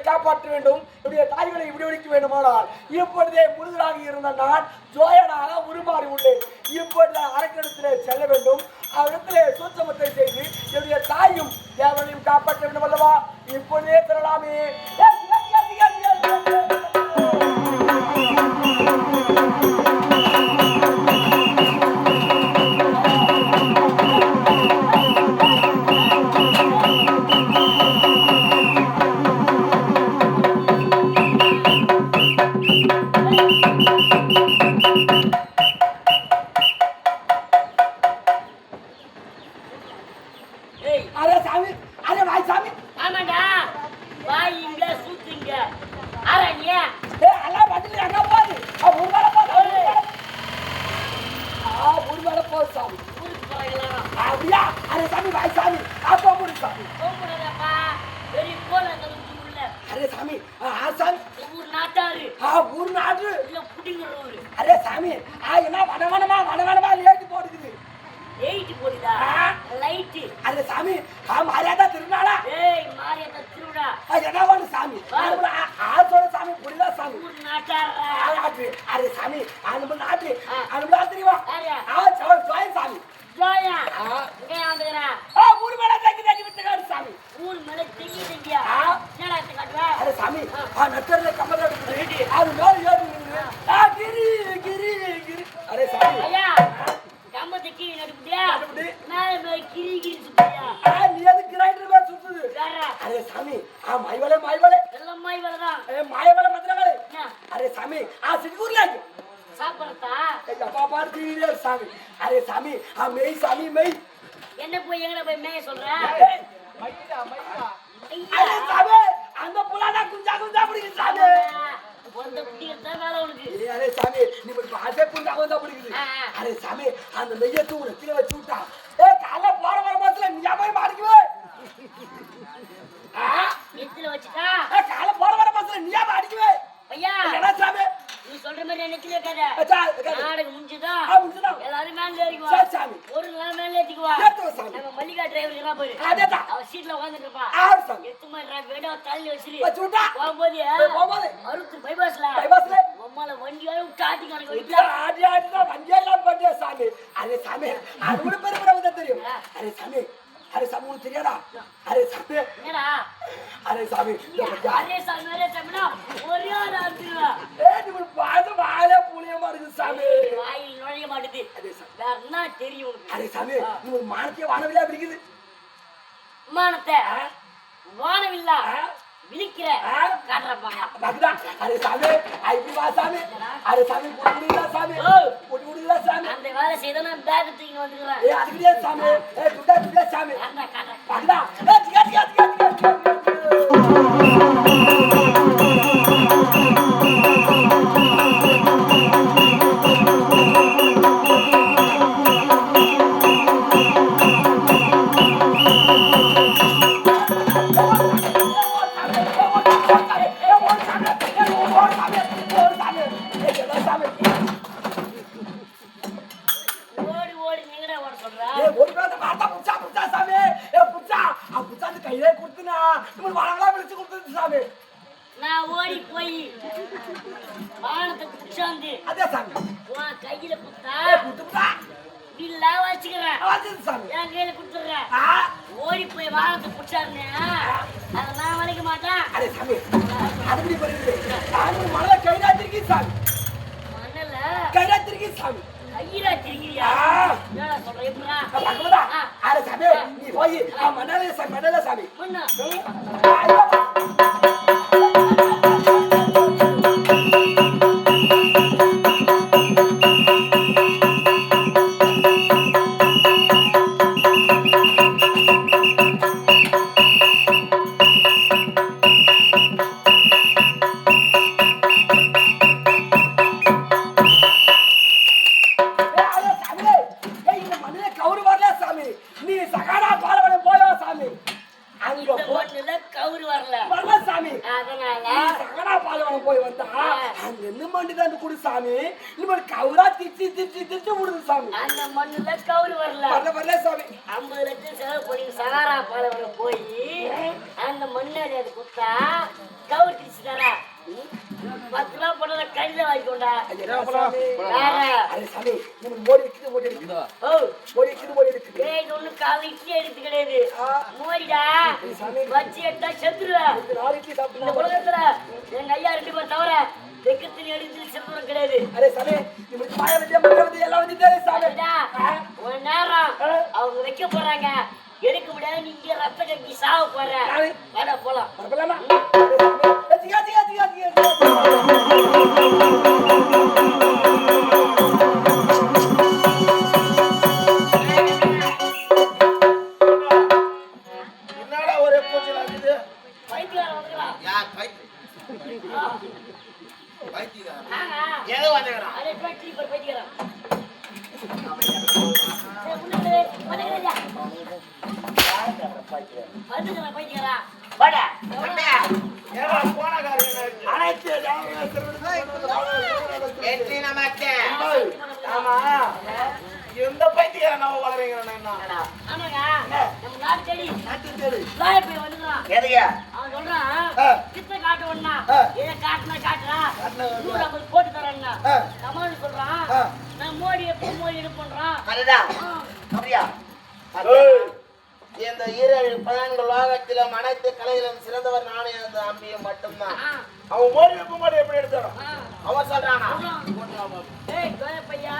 காப்பாற்ற வேண்டும், என்னுடைய தாய்களை விடுவிக்க வேண்டுமானால் இப்பொழுதே முருகனாக இருந்த நான் ஜோயனாக உருமாறி உள்ளேன். இப்பொழுது அரக்கணத்திலே செல்ல வேண்டும், அவரிடத்திலே சூட்சமத்தை செய்து என்னுடைய தாயும் தேவனையும் காப்பாற்ற வேண்டும் அல்லவா? இப்பொழுதே பெறலாமே. என்ன போய் எங்க போய் மேய சொல்ற? அந்த புலாடா குஞ்சா குஞ்சா பிடிக்குது சாமி. அந்த குட்டிக்கு மேல உனக்கு. அரே சாமி நீ பாசே குஞ்சா குஞ்சா பிடிக்குது. அரே சாமி அந்த நெய்ய தூள கீழ வச்சு விட்டா. கால போற வர மாட்டல நீ போய் மாட்டிக்குவே. நெத்தில வச்சிட்டா. கால போற வர மாட்டல நீ மாட்டிக்குவே. ஐயா என்ன சாமி நீ சொல்ற மாதிரி நெத்தில வைக்காத. நாடகம் முடிஞ்சதா? எல்லாரும் மேல ஏறிக்குவா. சரி சாமி. ஒரு நாள் மேல ஏத்திக்குவா. நம்ம மல்லிகா டிரைவர் இருக்கா பாரு. அதேதான். அவ சீட்ல உட்கார்ந்துட்டு இருப்பா. ஆறு சாமி. எத்துமா டிரைவர் வேட தள்ளி வச்சிரு. வச்சுட்டா. போம்போது அருத்து பைபாஸ்ல. அம்மால வண்டியால டாட்டி கணக்கு வைக்க. ஆடி ஆடி தான் வண்டியெல்லாம் பண்ற சாமி. அரே சாமி அது கூட பெரிய வந்து தெரியும். அரே சாமி அரே சாமி உனக்கு தெரியாதா? அரே சாமி என்னடா? அரே சாமி அரே சாமினா ஒரே ஆடுறா. நீ பாது வாயில புளியமா இருக்கு சாமி. வாயில் நுழைய மாட்டேது. அரே சாமி வேற என்ன தெரியும் உனக்கு? அரே சாமி நீ ஒரு மானத்தை வானவில்லை பிடிக்குது. மானத்தை வானவில்லா விழிக்கிற காட்டுறப்பா. பக்தா அரே சாமி ஐபி வா சாமி. அரே சாமி புடிடா சாமி. புடிடா சாமி. அந்த வேலை செய்த நான் பேக் தூக்கி வந்துறேன். அதுக்கே சாமி. துடா சாமி. அந்த காட்ட. பக்தா திகா நான் ஓடி போய் வானத்தை புடிச்சாந்து அதே சாமி உன் கையில குத்தா குத்துடா இல்ல வச்சுக்கிறேன். என் கையில குடுத்துறேன். ஓடி போய் வானத்தை புடிச்சாருனே அத நான் வளைக்க மாட்டேன். அரே சாமி அதுபடி போறது நான் மணல கைடா திருக்கி சாமி. மணல கைடா திருக்கி சாமி. கையில திருக்கிறியா? என்ன சொல்ற எப்படா? பக்கமா அரே சாமி நீ போய் மணல சாமி மண்ணா மண்ணு தான் குடு சாமி. இவன் கவுரா திச்சு விடுது சாமி. அந்த மண்ணுல கவுரு வரல சாமி. 50 லட்சம் செலவு பண்ணி சகாரா பாலைவன போய் அந்த மண்ணாடி அது குத்தா கவுரு திச்சுட்டாரா 10 ரூபா போட்டத கையில வாங்கிக்கொண்டா. சாமி மோடி இருக்குது. ஏய் ஒண்ணு காலை இட்லி எடுத்து கிடையாது. மோடிடா வச்சு எடுத்தா செத்துருவேன். இந்த உலகத்துல எங்க ஐயா 2 பேர் தவிர வெக்கத்தில் எடுத்து செத்துறது கிடையாது. ஒரு நேரம் அவங்க வைக்க போறாங்க, எடுக்க முடியாது. நீங்க ரத்த கட்டி சாவ போற போலாம். என்னடா ஒரே பூச்சி இருக்குது? பைத்தியாரம் வந்துக்கலாம். யார் பைத்தியக்காரன்? ஏதோ வந்துக்கிறான். அதே பைத்தியாரம். எந்த பைத்தியக்காரன் நம்ம வளரீங்க? அவன் சொல்றான் கிட்ட காட்டுவா காட்டுறா 150 போட்டு தரேன்னா கமல் சொல்றான் நான் மோடி எப்ப மோடி இது பண்றான். இந்த 7 பலன்கள் லோகத்தில அனைத்து கலையிலும் சிறந்தவர் நானே அந்த அம்பியும் மட்டும்தான். அவன் மோடி எப்ப மோடி எப்படி எடுத்தானோ அவன் சொல்றானா? ஏய் கோயப்பையா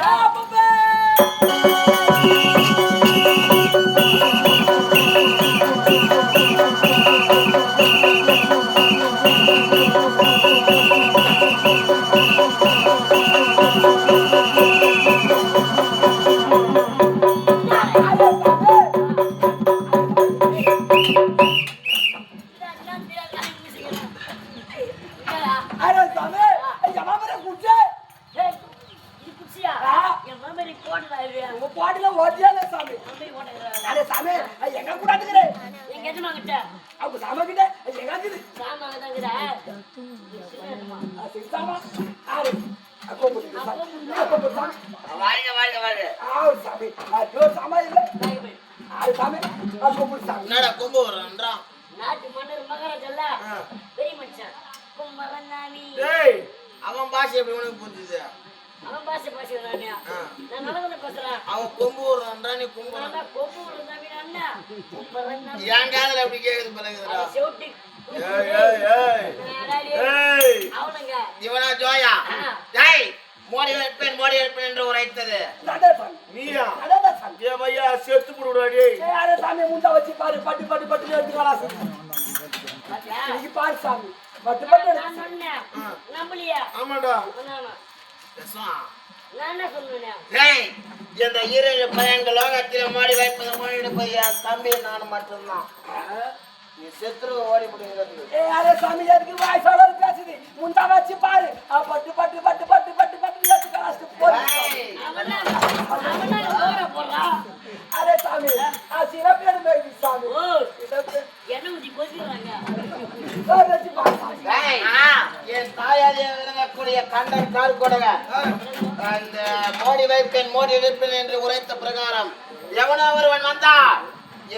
நாட்டு மன்னர் மகாராஜல்ல பெரிய மனுஷன் குமரநாமி. அவன் பாஷை எப்படி உனக்கு புரிஞ்சுது? அவன் பாஷை பேசுறானே நான் நல்லவன பேசுறேன். அவன் கொம்பு ஊர்றான்டா, நீ கொம்பு நான் கொம்பு ஊர்றானே அண்ணா குமரநாமி. என் காதுல அப்படி கேக்குது பலகுதுடா. செவுட்டி அவனுங்க இவனா ஜோயா? டேய் மோடி எடுப்பேன் என்று உரைத்தது நீயா? ஏ பையா செத்து புடுடா சாமி முண்டா வச்சு பாரு. பட்டு எடுத்துக்கலாம் பாரு சாமி. நான் சொன்னேன் நம்பலையா? ஆமாடா ஆமா பேசுவா. நான் என்ன சொன்னேன்? டேய் இந்த 7 பையன்கள் லோகத்தில மோடி வைப்பது மோடி எடுப்பது என் தம்பி நான் மட்டும்தான். நீ செத்துரு ஓடி முடியாது. சாமி எதுக்கு வாய்ஸோட பேசுது? முண்டா வச்சு பாரு. பட்டு எடுத்துக்கலாம் சாமி. சிறப்பு சாமி என்ன ஊதி கொதிக்கிறாங்க. என் தாயாரியை விளங்கக்கூடிய கண்டன் கால் கொடுங்க. அந்த மோடி வைப்பேன் மோடி எடுப்பேன் என்று உரைத்த பிரகாரம் எவனோ ஒருவன் வந்தான்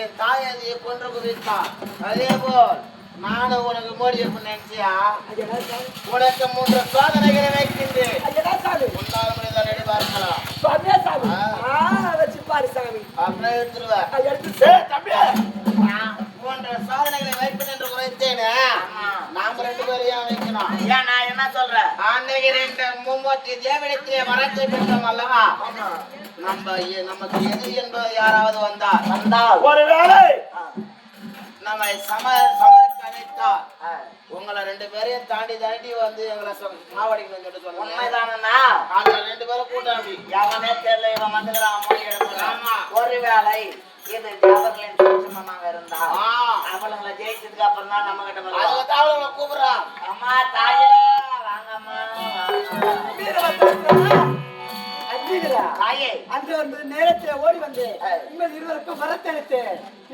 என் தாயாரியை கொன்று குவித்தான். அதே போல் நானும் உனக்கு மோடி வைப்பேன் நினைச்சியா? உனக்கு 3 சோதனைகளை வைக்கின்றேன். முன்னாள் மனிதன் எடி பார்க்கலாம். வச்சு பாரு சாமி. அப்புறம் எடுத்துருவேன். 3 சாதனைகளை வைப்பேன் என்று உரைத்தேனே, நாம 2 பேரையும் வைக்கணும். ஏன் நான் என்ன சொல்றேன்? அன்னைக்கு 2 மும்மூர்த்தி தேவனிடத்திலே வரத்தை பெற்றோம் அல்லவா? நமக்கு எது என்பது யாராவது வந்தால் ஒருவேளை நம்ம சமருக்கு அழைத்தால் உங்களை 2 பேரையும் தாண்டி வந்து எங்களை மாவடிக்கணும்னு சொல்லிட்டு சொல்லுங்க. உண்மைதானா? அந்த 2 பேரும் கூட்டாண்டி எவனே தெரியல இவன் வந்துக்கிறான். ஒருவேளை இது தேவர்களின் சூட்சுமமாக இருந்தா அவளுங்களை ஜெயிச்சதுக்கு அப்புறம் தான் நம்ம கிட்ட அவளுங்களை கூப்பிடுறான். அம்மா தாயே வாங்கம்மா அன்று வந்து நேரத்தில் ஓடி வந்து உங்கள் இருவருக்கும் வரத்தளித்து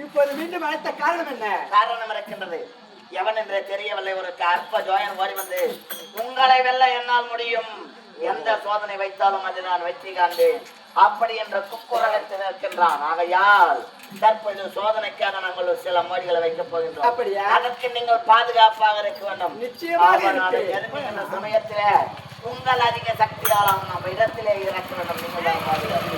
இப்போது மீண்டும் அழைத்த காரணம் என்ன? காரணம் இருக்கின்றது. எவன் என்றே தெரியவில்லை. ஒரு அற்ப ஜோயன் ஓடி வந்து உங்களை வெல்ல என்னால் முடியும், எந்த சோதனை வைத்தாலும் அதை நான் வெற்றி காண்பேன் அப்படி என்ற குக்குரகத்தில் இருக்கின்றான். ஆகையால் தற்பொழுது சோதனைக்காக நாங்கள் சில மோடிகளை வைக்கப் போகின்றோம். அப்படியா? அதற்கு நீங்கள் பாதுகாப்பாக இருக்க வேண்டும். நிச்சயமாக என்ற சமயத்தில உங்கள் அதிக சக்தியால் நம்ம இடத்திலே இறக்க வேண்டும். நீங்கள் தான் பாதுகாப்பு.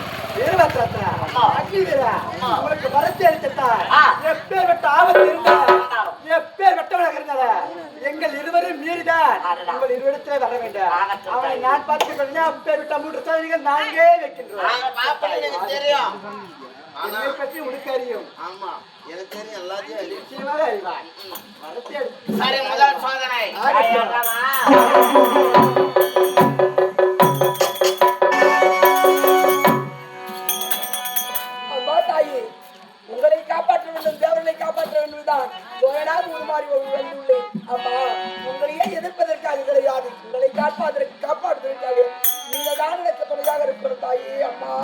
உங்களுக்கு வரத்தை அளித்தார். எப்பேற்பட்ட ஆபத்து இருந்தால் எப்பேற்பட்டவனாக இருந்தார் எங்கள் இருவரும் மீறிதான் உங்கள் இருவரிடத்திலே வர வேண்டும். அவனை நான் பார்த்துக் கொள்ளுங்க. அப்பேற்பட்ட 3 சோதனைகள் நாங்களே வைக்கின்றோம். தெரியும் என்னை பற்றி உனக்கு அறியும். ஆமா எனக்கு தெரியும், எல்லாத்தையும் நிச்சயமாக அறிவான். வரத்தை அளித்து சரி, முதல் சோதனை உங்களை காப்பாற்ற வேண்டும், தேவர்களை காப்பாற்ற வேண்டும் தான் ஜோயனாக உருமாறி வந்துள்ளேன். அம்மா, உங்களையே எதிர்ப்பதற்காக கிடையாது, உங்களை காப்பாற்றுவதற்காக நீங்கள் தான் எனக்கு துணையாக இருக்கிற தாயே. அம்மா,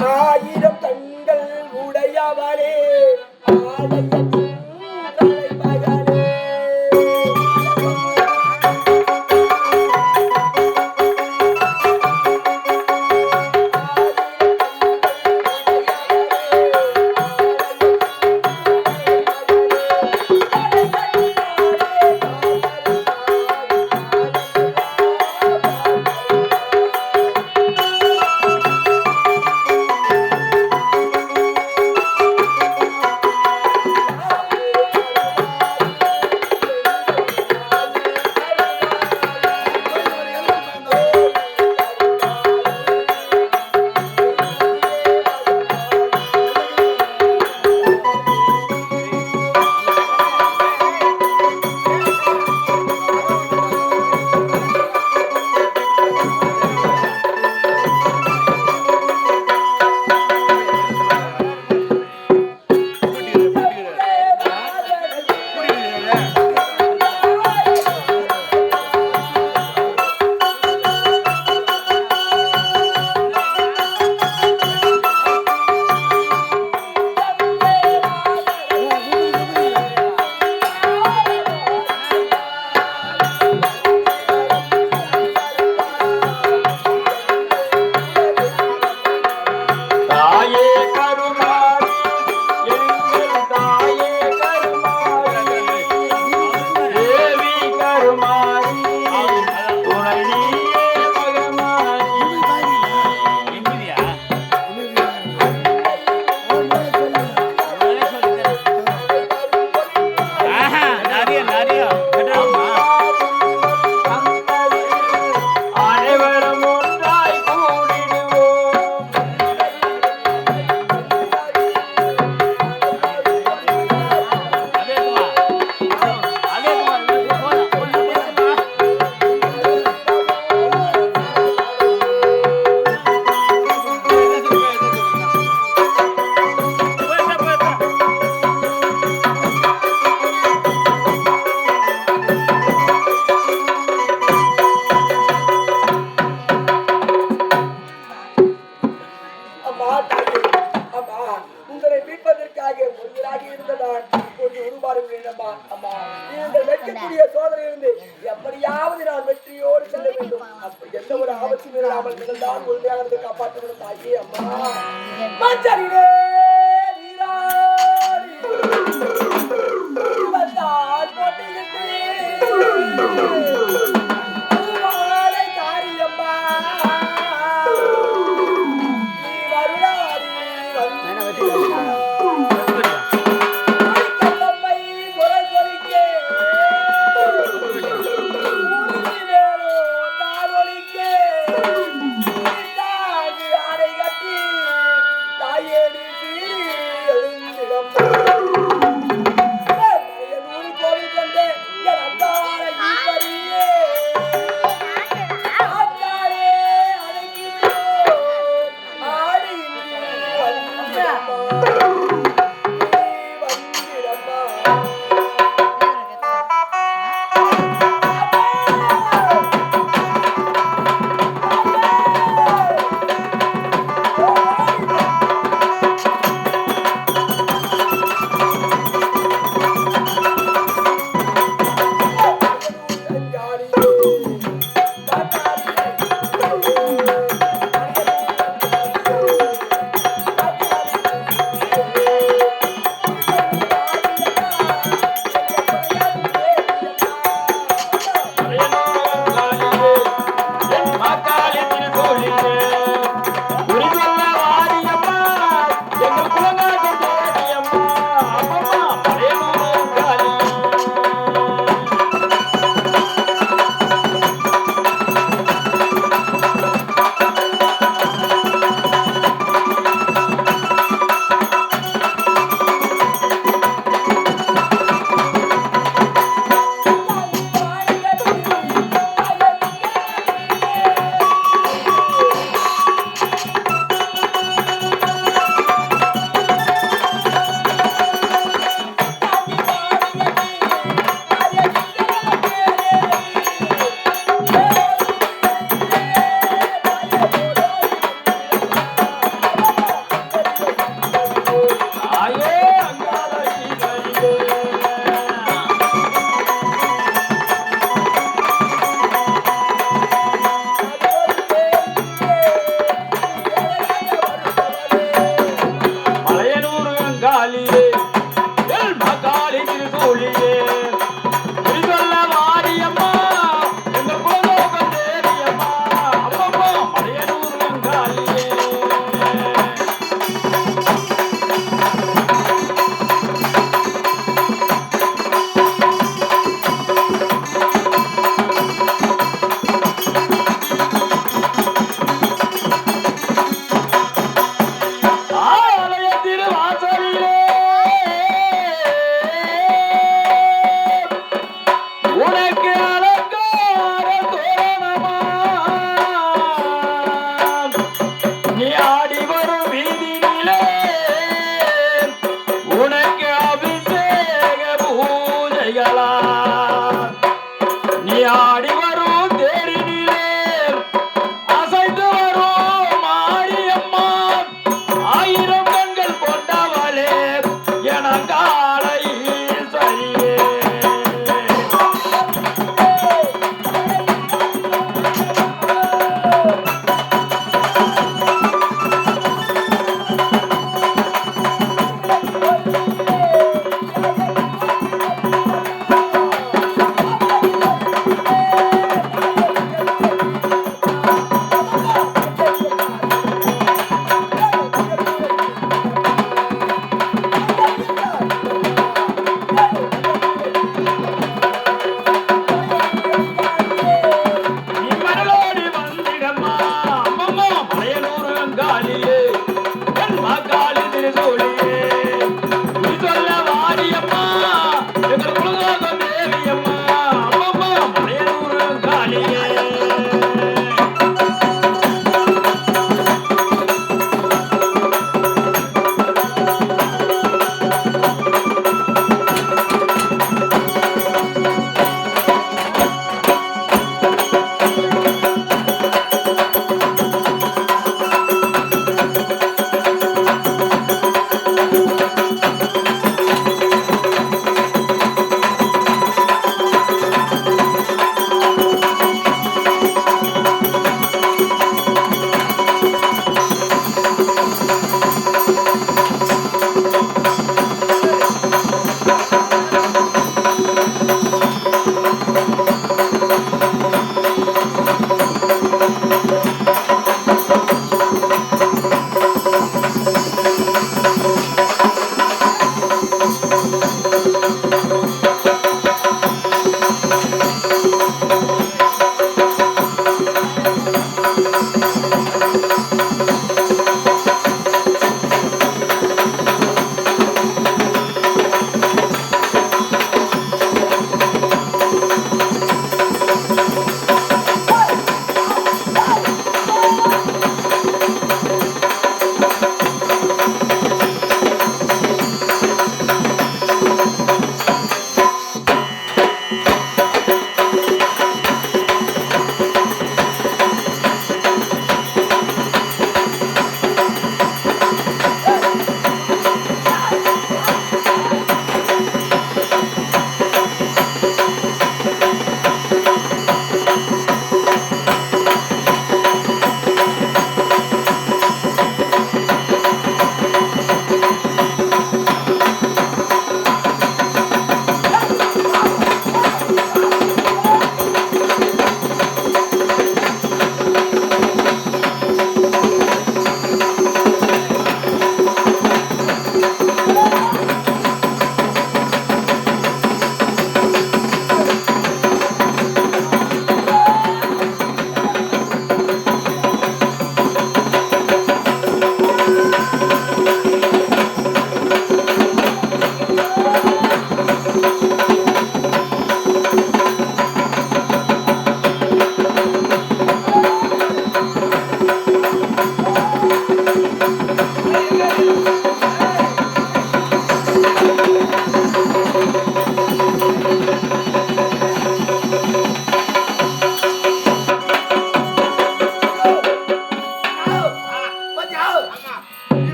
1000 கண்கள் உடையவளே எப்படியாவது நான் வெற்றியோடு செல்ல வேண்டும். அப்படி எந்த ஒரு ஆபத்தும் இல்லாமல் நீங்கள் தான் உறுதியாக காப்பாற்றப்படும் தாயே. அம்மா, மஞ்சளிலே நீராடி வந்தால் போட்டியிட்டு பூவாடை காரியம்மா, நீ வருடாடி வந்து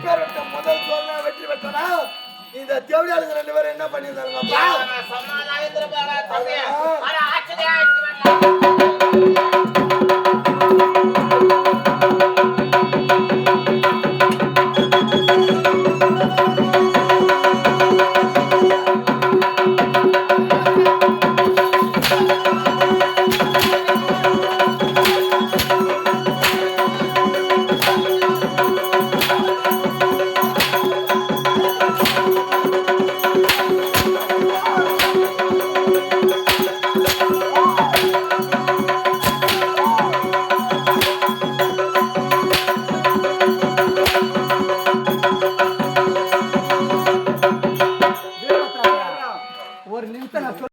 இப்பேற்பட்ட முதல் சோதனை வெற்றி பெற்றனா இந்த தேவடியாளுங்க 2 பேரும் என்ன பண்ணியிருந்தாங்கப்பா சமாதானம் இருந்திருப்பாடா தம்பி. ஆனா ஆச்சரியம் ஆயிடுச்சு.